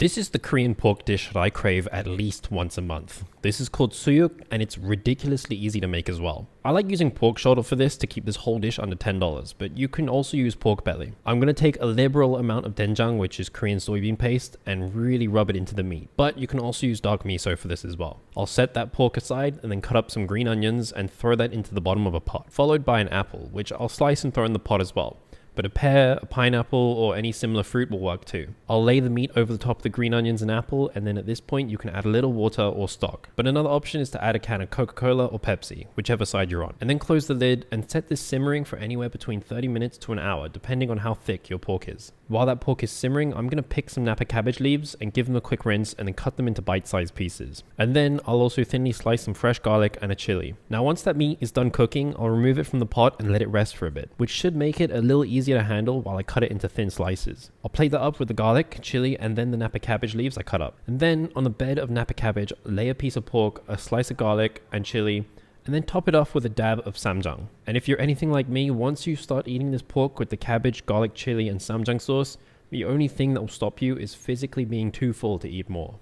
This is the Korean pork dish that I crave at least once a month. This is called Sooyuk and it's ridiculously easy to make as well. I like using pork shoulder for this to keep this whole dish under $10, but you can also use pork belly. I'm going to take a liberal amount of doenjang, which is Korean soybean paste, and really rub it into the meat. But you can also use dark miso for this as well. I'll set that pork aside and then cut up some green onions and throw that into the bottom of a pot, followed by an apple, which I'll slice and throw in the pot as well. But a pear, a pineapple, or any similar fruit will work too. I'll lay the meat over the top of the green onions and apple, and then at this point you can add a little water or stock. But another option is to add a can of Coca-Cola or Pepsi, whichever side you're on. And then close the lid and set this simmering for anywhere between 30 minutes to an hour, depending on how thick your pork is. While that pork is simmering, I'm going to pick some Napa cabbage leaves and give them a quick rinse and then cut them into bite-sized pieces. And then I'll also thinly slice some fresh garlic and a chili. Now once that meat is done cooking, I'll remove it from the pot and let it rest for a bit, which should make it a little easier to handle while I cut it into thin slices. I'll plate that up with the garlic, chili, and then the Napa cabbage leaves I cut up. And then on the bed of Napa cabbage, lay a piece of pork, a slice of garlic and chili, and then top it off with a dab of samjang. And if you're anything like me, once you start eating this pork with the cabbage, garlic, chili, and samjang sauce, the only thing that will stop you is physically being too full to eat more.